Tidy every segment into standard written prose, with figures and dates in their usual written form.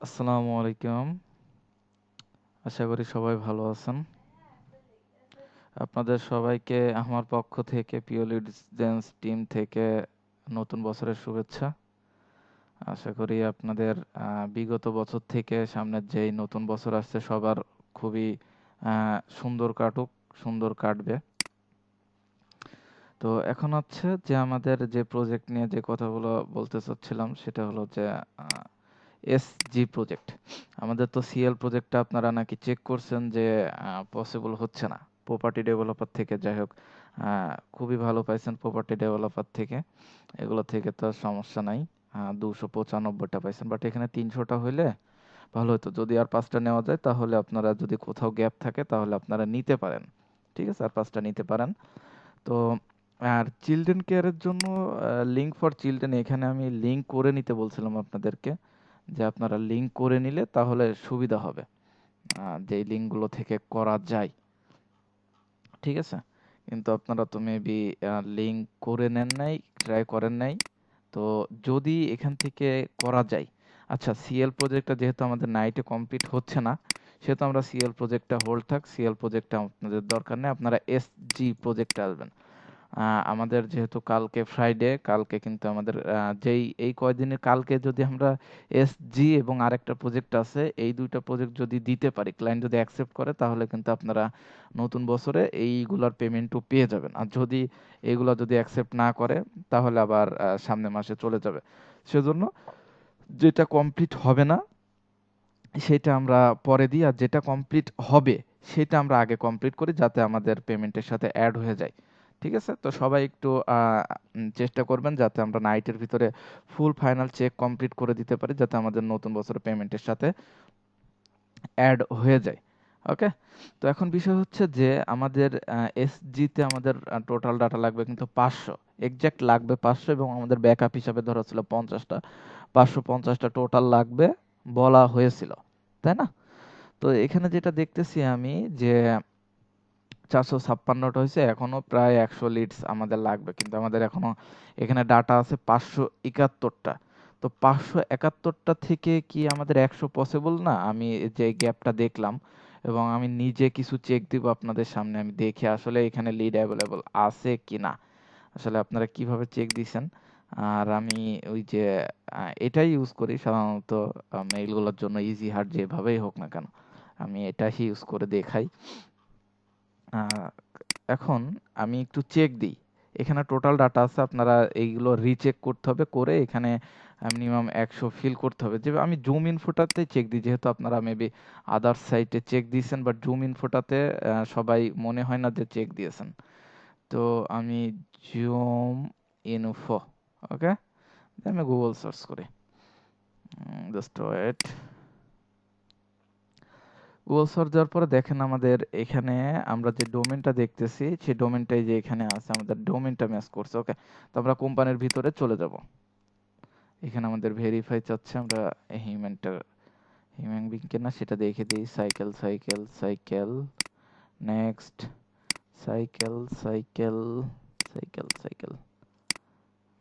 আসসালামু আলাইকুম। আশা করি সবাই ভালো আছেন। আপনাদের সবাইকে আমার পক্ষ থেকে পিওলি ডিসিডেন্স টিম থেকে নতুন বছরের শুভেচ্ছা। আশা করি আপনাদের বিগত বছর থেকে সামনের যেই নতুন বছর আসছে সবার খুবই সুন্দর কাটুক, সুন্দর কাটবে। তো এখন হচ্ছে যে আমাদের যে প্রজেক্ট নিয়ে যে কথাগুলো বলতে চাচ্ছিলাম সেটা হলো যে এসজি প্রজেক্ট। আমাদের তো সিএল প্রজেক্টটা আপনারা নাকি চেক করছেন যে পসিবল হচ্ছে না প্রপার্টি ডেভেলপার থেকে। যাই হোক, খুবই ভালো পাইছেন প্রপার্টি ডেভেলপার থেকে, এগুলো থেকে তো আর সমস্যা নাই। 295টা পাইছেন, বাট এখানে 300টা হইলে ভালো হতো। যদি আর 5টা নেওয়া যায় তাহলে আপনারা, যদি কোথাও গ্যাপ থাকে তাহলে আপনারা নিতে পারেন। ঠিক আছে, আর 5টা নিতে পারেন। তো আর চিলড্রেন কেয়ারের জন্য লিঙ্ক ফর চিলড্রেন, এখানে আমি লিঙ্ক করে নিতে বলছিলাম আপনাদেরকে, যে আপনারা লিঙ্ক করে নিলে তাহলে সুবিধা হবে, যেই লিঙ্কগুলো থেকে করা যায়। ঠিক আছে, কিন্তু আপনারা তো মেবি লিঙ্ক করে নেন নাই, ট্রাই করেন নাই। তো যদি এখান থেকে করা যায়, আচ্ছা সিএল প্রজেক্টটা যেহেতু আমাদের নাইটে কমপ্লিট হচ্ছে না, সেহেতু আমরা সিএল প্রজেক্টটা হোল্ড থাক, সিএল প্রজেক্টটা আপনাদের দরকার নেই, আপনারা এসজি প্রজেক্টে আসবেন। আমাদের যেহেতু কালকে ফ্রাইডে, কালকে কিন্তু আমাদের যেই এই কয়দিনের কালকে যদি আমরা এসজি এবং আরেকটা প্রজেক্ট আছে, এই দুইটা প্রজেক্ট যদি দিতে পারি, ক্লায়েন্ট যদি অ্যাকসেপ্ট করে, তাহলে কিন্তু আপনারা নতুন বছরে এইগুলার পেমেন্টও পেয়ে যাবেন। আর যদি এইগুলা যদি অ্যাকসেপ্ট না করে, তাহলে আবার সামনের মাসে চলে যাবে। সেজন্য যেটা কমপ্লিট হবে না সেটা আমরা পরে দিই, আর যেটা কমপ্লিট হবে সেটা আমরা আগে কমপ্লিট করি, যাতে আমাদের পেমেন্টের সাথে অ্যাড হয়ে যায়। ঠিক আছে, তো সবাই একটু চেষ্টা করবেন যাতে আমরা নাইটের ভিতরে ফুল ফাইনাল চেক কমপ্লিট করে দিতে পারি, যাতে আমাদের নতুন বছরের পেমেন্টের সাথে অ্যাড হয়ে যায়। ওকে, তো এখন বিষয় হচ্ছে যে আমাদের এসজিতে আমাদের টোটাল ডাটা লাগবে কিন্তু 500, এক্সাক্ট লাগবে 500, এবং আমাদের ব্যাকআপ হিসাবে ধরা ছিল 50টা, 550টা টোটাল লাগবে বলা হয়েছিল, তাই না? তো এখানে যেটা দেখতেছি আমি যে 456টা হয়েছে, এখনো প্রায় 100 লিডস আমাদের লাগবে, কিন্তু আমাদের এখনো এখানে ডাটা আছে 571টা। তো 571টা থেকে কি আমাদের 100 পসিবল না? আমি যে গ্যাপটা দেখলাম, এবং আমি নিজে কিছু চেক দিব আপনাদের সামনে, আমি দেখি আসলে এখানে লিড অ্যাভেলেবল আছে কিনা। আসলে আপনারা কিভাবে চেক দিছেন? আর আমি ওই যে এটাই ইউজ করি সাধারণত মেইলগুলোর জন্য, ইজি হার্ট যেভাবেই হোক না কেন, আমি এটাই ইউজ করে দেখাই। আহ, এখন আমি একটু চেক দিই। এখানে টোটাল ডাটা আছে, আপনারা এইগুলো রিচেক করতে হবে, করে এখানে মিনিমাম 100 ফিল করতে হবে। যে আমি জুম ইনফোটাতে চেক দিই, যেহেতু আপনারা মেবি আদার সাইটে চেক দিয়েছেন, বাট জুম ইনফোটাতে সবাই মনে হয় না যে চেক দিয়েছেন। তো আমি জুম ইনফো, ওকে, আমি গুগল সার্চ করি, জাস্ট ওয়েট। গুগল সার্চ দেওয়ার পরে দেখেন আমাদের এখানে আমরা যে ডোমেনটা দেখতেছি, সেই ডোমেনটাই যে এখানে আছে, আমাদের ডোমেনটা ম্যাচ করছে। ওকে, তো আমরা কোম্পানির ভিতরে চলে যাব। এখানে আমাদের ভেরিফাই চাচ্ছে, আমরা হিউম্যানটা, হিউম্যান বিং কিনা সেটা দেখে দিই। Cycle cycle cycle, next, cycle cycle cycle cycle,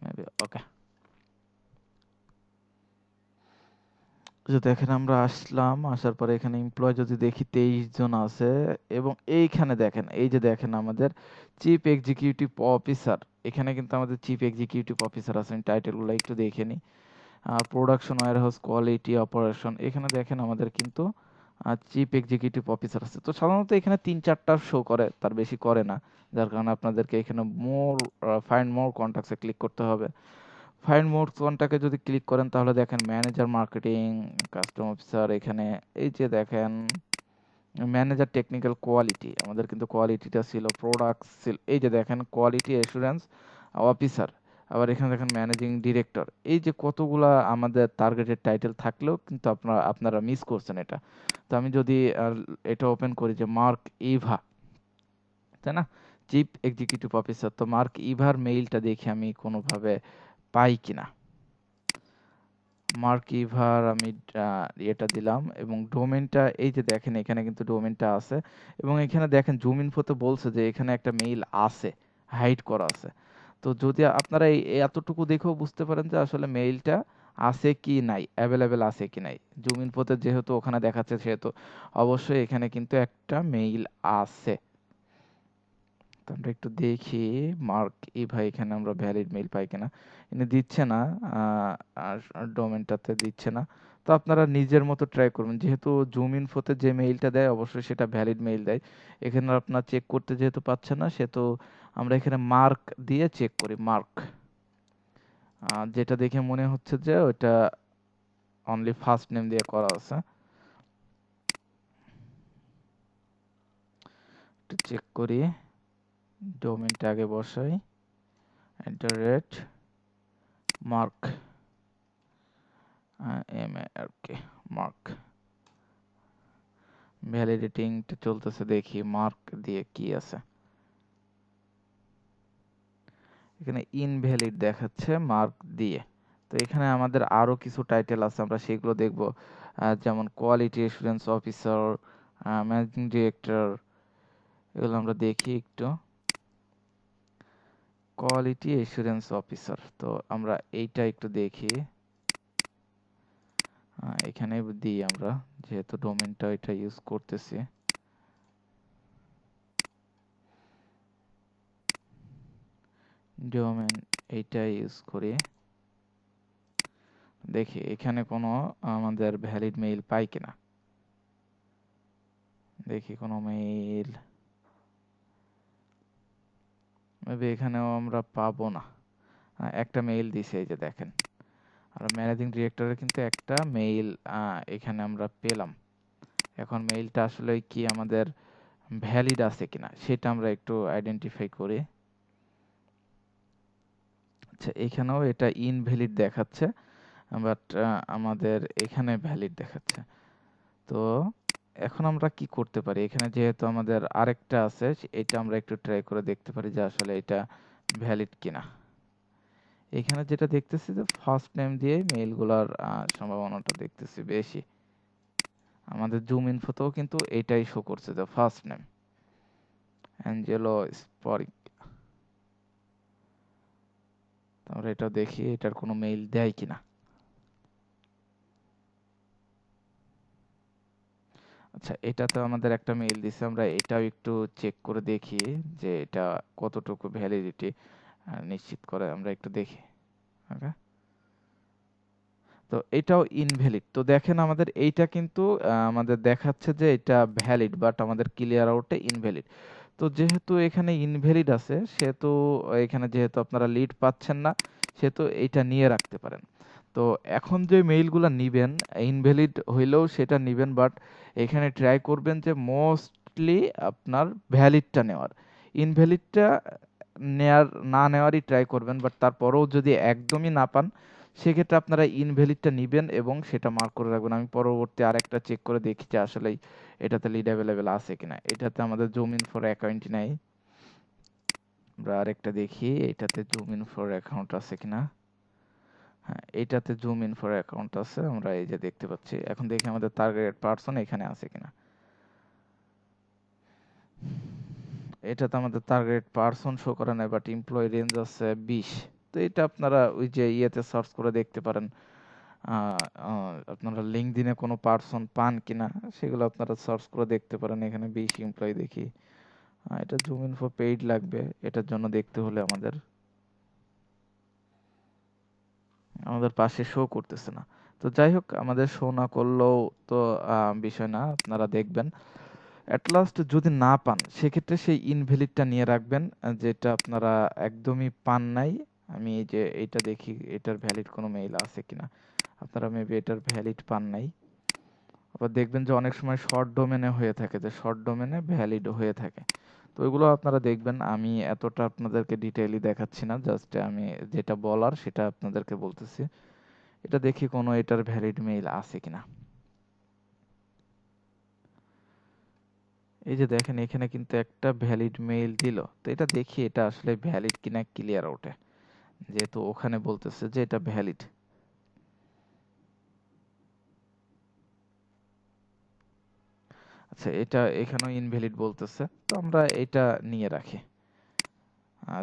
maybe okay. যে দেখেন আমরা আসলাম, আসার পরে এখানে এমপ্লয় যদি দেখি 23 জন আছে, এবং এইখানে দেখেন, এই যে দেখেন আমাদের চিফ এক্সিকিউটিভ অফিসার, এখানে কিন্তু আমাদের চিফ এক্সিকিউটিভ অফিসার আছেন। টাইটেলগুলো একটু দেখে নিই। প্রোডাকশন ওয়্যারহাউস কোয়ালিটি অপারেশন, এখানে দেখেন আমাদের কিন্তু চিফ এক্সিকিউটিভ অফিসার আছে। তো সাধারণত এখানে 3-4টা শো করে, তার বেশি করে না, যার কারণে আপনাদেরকে এখানে মোর, ফাইন্ড মোর কন্ট্যাক্টসে ক্লিক করতে হবে। ফাইন্ড মোর কন্টাক্টে যদি ক্লিক করেন তাহলে দেখেন ম্যানেজার মার্কেটিং, কাস্টম অফিসার, এখানে এই যে দেখেন ম্যানেজার টেকনিক্যাল কোয়ালিটি, আমাদের কিন্তু কোয়ালিটিটা ছিল প্রোডাক্ট ছিল, এই যে দেখেন কোয়ালিটি অ্যাসুরেন্স অফিসার, আবার এখানে দেখেন ম্যানেজিং ডিরেক্টর। এই যে কতগুলা আমাদের টার্গেটেড টাইটেল থাকলেও কিন্তু আপনারা মিস করছেন এটা। তো আমি যদি এটা ওপেন করি যে মার্ক ইভা, তাই না, চিফ এক্সিকিউটিভ অফিসার, তো মার্ক ইভার মেইলটা দেখি আমি কোনোভাবে পাই কিনা। মার্ক ইভার আমি এটা দিলাম, এবং ডোমেনটা এই যে দেখেন এখানে কিন্তু ডোমেনটা আছে, এবং এখানে দেখেন জুম ইনফোতে বলছে যে এখানে একটা মেইল আছে, হাইড করা আছে। তো যদি আপনারা এই এতটুকু দেখেও বুঝতে পারেন যে আসলে মেইলটা আছে কি নাই, অ্যাভেলেবেল আছে কি নাই। জুম ইনফোতে যেহেতু ওখানে দেখাচ্ছে সেহেতু অবশ্যই এখানে কিন্তু একটা মেইল আছে। তো আমরা একটু দেখি মার্ক ই ভাই এখানে আমরা ভ্যালিড মেইল পাই কিনা। এখানে দিচ্ছে না, আর ডোমেনটাতে দিচ্ছে না। তো আপনারা নিজের মতো ট্রাই করবেন। যেহেতু জুম ইনফোতে যে মেইলটা দেয় অবশ্যই সেটা ভ্যালিড মেইল দেয়। এখানে আপনার চেক করতে যেহেতু পাচ্ছেন না সেহেতু আমরা এখানে মার্ক দিয়ে চেক করি। মার্ক যেটা দেখে মনে হচ্ছে যে ওইটা অনলি ফার্স্ট নেম দিয়ে করা আছে। একটু চেক করি, ডোমেনটা আগে বসাই, @মার্ক MARK মার্ক। ভ্যালিডেটিংটা চলতেছে, দেখি মার্ক দিয়ে কি আছে। এখানে ইনভ্যালিড দেখাচ্ছে মার্ক দিয়ে। তো এখানে আমাদের আরো কিছু টাইটেল আছে, আমরা সেগুলো দেখব। যেমন quality assurance officer, managing director, এগুলো আমরা দেখি একটু। কোয়ালিটি অ্যাসুরেন্স অফিসার, তো আমরা এইটা একটু দেখি। এখানে দিই আমরা, যেহেতু ডোমেনটা এটা ইউজ করতেছি। ডোমেন এইটা ইউজ করি, দেখি এখানে কোনো আমাদের ভ্যালিড মেইল পাই কিনা। দেখি কোনো মেইল, মেবি এখানেও আমরা পাবো না। একটা মেইল দিছে, এই যে দেখেন। আর ম্যানেজিং ডিরেক্টরের কিন্তু একটা মেইল এখানে আমরা পেলাম। এখন মেইলটা আসলে কি আমাদের ভ্যালিড আছে কিনা সেটা আমরা একটু আইডেন্টিফাই করি। আচ্ছা, এখানেও এটা ইনভ্যালিড দেখাচ্ছে, বাট আমাদের এখানে ভ্যালিড দেখাচ্ছে। তো এখন আমরা কি করতে পারি, এখানে যেহেতু আমাদের আরেকটা আছে এটা আমরা একটু ট্রাই করে দেখতে পারি যে আসলে এটা ভ্যালিড কিনা। এখানে যেটা দেখতেছি যে ফার্স্ট নেম দিয়ে মেইলগুলোর সম্ভাবনাটা দেখতেছি বেশি। আমাদের জুম ইনফোতেও কিন্তু এটাই শো করছে যে ফার্স্ট নেম অ্যাঞ্জেলো স্পরিক। আমরা এটা দেখি এটার কোনো মেইল দেয় কিনা। আচ্ছা, এটাতে আমাদের একটা মেইল দিছে, আমরা এটাও একটু চেক করে দেখি যে এটা কতটুকু ভ্যালিডিটি নিশ্চিত করে, আমরা একটু দেখি। ওকে, তো এটাও ইনভ্যালিড। তো দেখেন আমাদের এইটা কিন্তু আমাদের দেখাচ্ছে যে এটা ভ্যালিড, বাট আমাদের ক্লিয়ার আউটে ইনভ্যালিড। তো যেহেতু এখানে ইনভ্যালিড আছে সেহেতু এখানে যেহেতু আপনারা লিড পাচ্ছেন না সেহেতু এইটা নিয়ে রাখতে পারেন। তো এখন যে মেইলগুলো নিবেন ইনভ্যালিড হইলেও সেটা নিবেন, বাট এখানে ট্রাই করবেন যে মোস্টলি আপনার ভ্যালিডটা নেওয়ার। ইনভ্যালিডটা না নেওয়ারই ট্রাই করবেন, বাট তারপরেও যদি একদমই না পান সেক্ষেত্রে আপনারা ইনভ্যালিডটা নিবেন এবং সেটা মার্ক করে রাখবেন। আমি পরবর্তী আরেকটা চেক করে দেখি যে আসলেই এটাতে লিড অ্যাভেলেবেল আছে কিনা। এটাতে আমাদের জুম ইন ফর অ্যাকাউন্ট নাই। আমরা আরেকটা দেখি এটাতে জুম ইন ফর অ্যাকাউন্ট আছে কিনা। হ্যাঁ, এটাতে জুম ইন ফর অ্যাকাউন্ট আছে, আমরা এই যে দেখতে পাচ্ছি। এখন দেখি আমাদের টার্গেট পারসন এখানে আছে কিনা। এটাতে আমাদের টার্গেট পারসন শো করে না, বাট এমপ্লয়ি রেঞ্জ আছে 20। তো এটা আপনারা ওই যে ইয়েতে সার্চ করে দেখতে পারেন। আপনারা লিঙ্কডইনে কোনো পারসন পান কিনা সেগুলো আপনারা সার্চ করে দেখতে পারেন। এখানে 20 এমপ্লয়ি দেখি। এটা জুম ইনফো পেইড লাগবে, এটার জন্য দেখতে হলে আমাদের আমাদের পাশে শো করতেছে না। তো যাই হোক, আমাদের শো না করলেও তো বিষয় না, আপনারা দেখবেন। এট লাস্ট যদি না পান সেক্ষেত্রে সেই ইনভ্যালিডটা নিয়ে রাখবেন, যেটা আপনারা একদমই পান নাই। আমি এই যে এইটা দেখি এটার ভ্যালিড কোনো মেইল আছে কিনা। আপনারা মেবি এটার ভ্যালিড পান নাই। আবার দেখবেন যে অনেক সময় শর্ট ডোমেনে হয়ে থাকে, যে শর্ট ডোমেনে ভ্যালিড হয়ে থাকে। তো ওইগুলো আপনারা দেখবেন। আমি এতটা আপনাদেরকে ডিটেইলি দেখাচ্ছি না, জাস্ট আমি যেটা বলার সেটা আপনাদেরকে বলতেছি। এটা দেখি কোনো এটার ভ্যালিড মেইল আছে কিনা। এই যে দেখেন এখানে কিন্তু একটা ভ্যালিড মেইল দিল। তো এটা দেখি এটা আসলে ভ্যালিড কিনা ক্লিয়ার আউটে, যেহেতু ওখানে বলতেছে যে এটা ভ্যালিড। আচ্ছা, এটা এখানেও ইনভ্যালিড বলতেছে, তো আমরা এটা নিয়ে রাখি।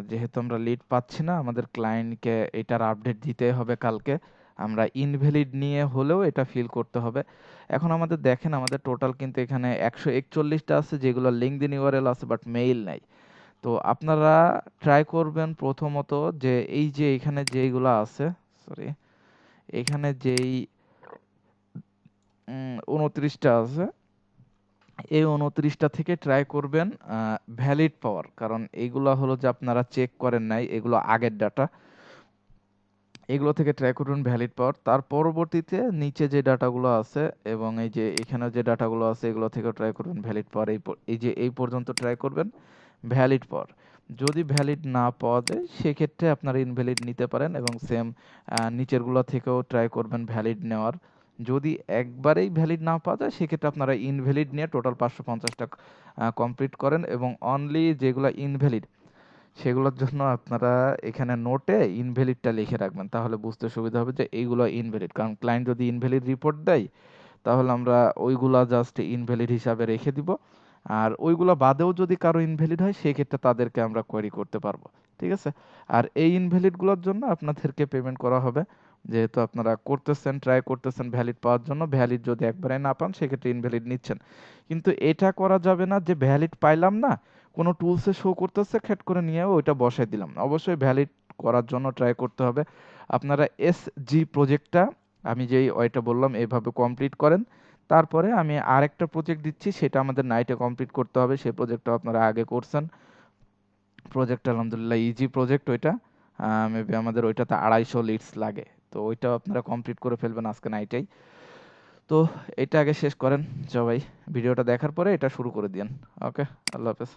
যেহেতু আমরা লিড পাচ্ছি না, আমাদের ক্লায়েন্টকে এটার আপডেট দিতে হবে কালকে। আমরা ইনভ্যালিড নিয়ে হলেও এটা ফিল করতে হবে। এখন আমাদের দেখেন আমাদের টোটাল কিন্তু এখানে 141টা আছে যেগুলো লিঙ্কডইন ইউআরএল আছে বাট মেইল নাই। তো আপনারা ট্রাই করবেন প্রথমত যে এই যে এখানে যেইগুলো আছে, সরি, এখানে যেই 29টা আছে, এই 29টা থেকে ট্রাই করবেন ভ্যালিড পাওয়ার। কারণ এইগুলা হলো যে আপনারা চেক করেন নাই, এগুলো আগের ডাটা। এগুলো থেকে ট্রাই করুন ভ্যালিড পাওয়ার। তার পরবর্তীতে নিচে যে ডাটাগুলো আছে এবং এই যে এখানে যে ডাটাগুলো আছে এগুলো থেকেও ট্রাই করবেন ভ্যালিড পাওয়ার। এই যে এই পর্যন্ত ট্রাই করবেন ভ্যালিড পাওয়ার। যদি ভ্যালিড না পাওয়া যায় সেক্ষেত্রে আপনারা ইনভ্যালিড নিতে পারেন এবং সেম নিচেরগুলো থেকেও ট্রাই করবেন ভ্যালিড নেওয়ার। যদি একবারেই ভ্যালিড না পাওয়া যায় সেক্ষেত্রে আপনারা ইনভ্যালিড নিয়ে টোটাল 550টা কমপ্লিট করেন এবং অনলি যেগুলো ইনভ্যালিড সেগুলোর জন্য আপনারা এখানে নোটে ইনভ্যালিডটা লিখে রাখবেন। তাহলে বুঝতে সুবিধা হবে যে এইগুলো ইনভ্যালিড। কারণ ক্লায়েন্ট যদি ইনভ্যালিড রিপোর্ট দেয় তাহলে আমরা ওইগুলা জাস্ট ইনভ্যালিড হিসাবে রেখে দিব। আর ওইগুলা বাদেও যদি কারো ইনভ্যালিড হয় সেক্ষেত্রে তাদেরকে আমরা কোয়েরি করতে পারবো। ঠিক আছে? আর এই ইনভ্যালিডগুলোর জন্য আপনাদেরকে পেমেন্ট করা হবে। যেহেতু আপনারা করতেছেন, ট্রাই করতেছেন ভ্যালিড পাওয়ার জন্য, ভ্যালিড যদি একবারে না পান সেক্ষেত্রে ইনভ্যালিড নিচ্ছেন। কিন্তু এটা করা যাবে না যে ভ্যালিড পাইলাম না, কোনো টুলসে শো করতেছে খ্যাট করে নিয়ে ওইটা বসাই দিলাম। অবশ্যই ভ্যালিড করার জন্য ট্রাই করতে হবে। আপনারা এসজি প্রজেক্টটা আমি যেই ওইটা বললাম এভাবে কমপ্লিট করেন। তারপরে আমি আরেকটা প্রজেক্ট দিচ্ছি সেটা আমাদের নাইটে কমপ্লিট করতে হবে। সেই প্রজেক্টটা আপনারা আগে করছেন। প্রজেক্ট আলহামদুলিল্লাহ ইজি প্রজেক্ট ওইটা। মেবি আমাদের ওইটাতে 250 লিডস লাগে। তো ওইটাও আপনারা কমপ্লিট করে ফেলবেন আজকে নাইটেই। তো এটা আগে শেষ করেন সবাই। ভিডিওটা দেখার পরে এটা শুরু করে দিয়েন। ওকে, আল্লাহ হাফেজ।